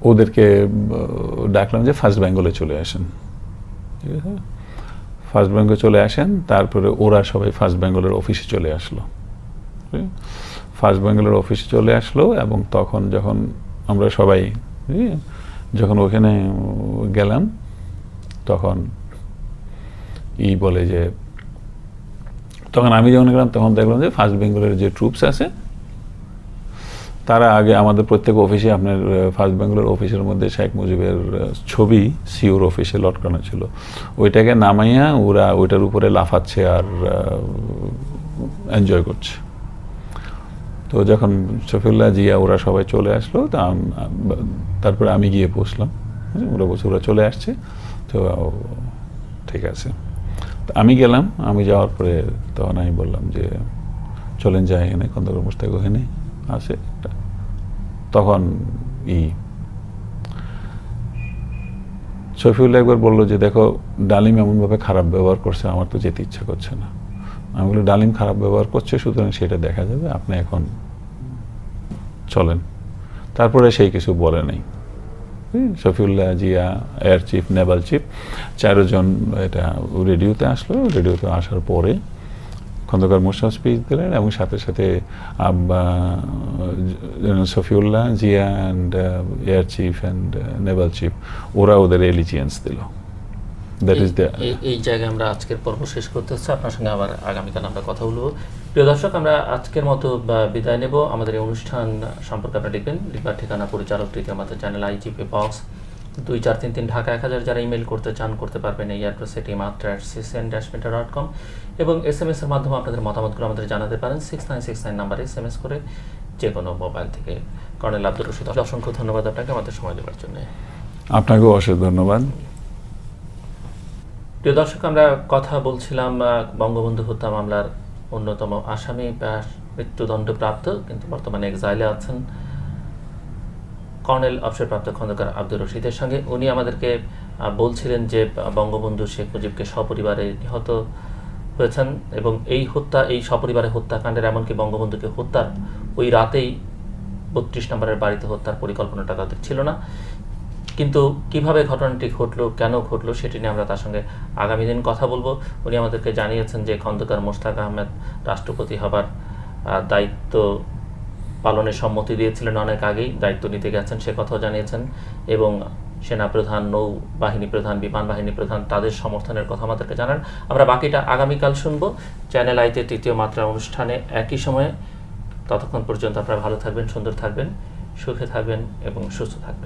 ওদেরকে ডাকলাম যে ফার্স্ট বেঙ্গলে চলে আসেন। ঠিক আছে, ফার্স্ট বেঙ্গলে চলে আসেন। তারপরে ওরা সবাই ফার্স্ট বেঙ্গলের অফিসে চলে আসলো। ফার্স্ট বেঙ্গলের অফিসে চলে আসলো এবং তখন যখন আমরা সবাই যখন ওখানে গেলাম, তখন বলে যে, তখন আমি যখন গেলাম তখন দেখলাম যে ফার্স্ট বেঙ্গলের যে ট্রুপস আছে তারা আগে আমাদের প্রত্যেক অফিসে, আপনার ফার্স্ট বেঙ্গলের অফিসের মধ্যে শেখ মুজিবের ছবি সিওর অফিসে লটকানো ছিল, ওইটাকে নামাইয়া ওরা ওইটার উপরে লাফাচ্ছে আর এনজয় করছে। তো যখন শফিউল্লাহ জিয়া ওরা সবাই চলে আসলো, তারপরে আমি গিয়ে পৌঁছলাম, ওরা বলছে ওরা চলে আসছে, তো ঠিক আছে। তো আমি গেলাম, আমি যাওয়ার পরে তখন আমি বললাম যে চলেন যাই, এখানে খন্দকার মোশতাক ওখানে আছে। তখন শফিউল্লাহ একবার বললো যে দেখো ডালিম এমনভাবে খারাপ ব্যবহার করছে, আমার তো যেতে ইচ্ছা করছে না। আমি বলি ডালিম খারাপ ব্যবহার করছে, সুতরাং সেটা দেখা যাবে, আপনি এখন চলেন। তারপরে সেই কিছু বলে নাই। Shafiullah Zia, air chief, Naval chief, 4 জন এটা রেডিওতে আসলো। রেডিওতে আসার পরে খন্দকার মোশতাক স্পিচ দিলেন এবং সাথে সাথে Shafiullah Zia and air chief and Naval chief ওরা ওদের এলিজিয়েন্স দিল। দ্যাট ইজ দ্য এই জায়গায় আমরা আজকের পর্ব শেষ করতে হচ্ছে। আপনার সঙ্গে আবার আগামীকাল আমরা কথা বলবো। প্রিয় দর্শক, আমরা আজকের মতো বিদায় নেব। আমাদের এই অনুষ্ঠান সম্পর্কে আপনারা লিখবার ঠিকানা পরিচালক তৃতীয় আমাদের চ্যানেল IGP বক্স 2433 ঢাকা 1000। যারা ইমেল করতে চান করতে পারবেন এই অ্যাড্রেসে team@ccn-media.com এবং SMS এর মাধ্যমে আপনাদের মতামতগুলো আমাদের জানাতে পারেন 6969 নাম্বারে SMS করে, যে কোনো মোবাইল থেকে। কর্নেল আব্দুর রশিদ, অসংখ্য ধন্যবাদ আপনাকে আমাদের সময় দেওয়ার জন্য। আপনাকেও অশেষ ধন্যবাদ। প্রিয় দর্শক, আমরা কথা বলছিলাম বঙ্গবন্ধু হত্যা মামলার অন্যতম আসামি, মৃত্যুদণ্ডপ্রাপ্ত কিন্তু বর্তমানে এক্সাইলে আছেন কর্নেল অবসরপ্রাপ্ত খন্দকার আব্দুর রশিদের সঙ্গে। উনি আমাদেরকে বলছিলেন যে বঙ্গবন্ধু শেখ মুজিবকে সপরিবারে নিহত হয়েছেন এবং এই সপরিবারে হত্যাকাণ্ডের, এমনকি বঙ্গবন্ধুকে হত্যার ওই রাতেই 32 নম্বরের বাড়িতে হত্যার পরিকল্পনাটা তাদের ছিল না। কিন্তু কিভাবে ঘটনাটি ঘটলো, কেন ঘটলো, সেটি নিয়ে আমরা তার সঙ্গে আগামী দিন কথা বলবো। উনি আমাদেরকে জানিয়েছেন যে খন্দকার মোশতাক আহমেদ রাষ্ট্রপতি হবার দায়িত্ব পালনের সম্মতি দিয়েছিলেন অনেক আগেই, দায়িত্ব নিতে গেছেন সে কথাও জানিয়েছেন এবং সেনাপ্রধান, নৌবাহিনী প্রধান, বিমান বাহিনী প্রধান তাদের সমর্থনের কথা আমাদেরকে জানান। আমরা বাকিটা আগামীকাল শুনবো চ্যানেল আইতে তৃতীয় মাত্রা অনুষ্ঠানে একই সময়ে। ততক্ষণ পর্যন্ত আপনারা ভালো থাকবেন, সুন্দর থাকবেন, সুখে থাকবেন এবং সুস্থ থাকবেন।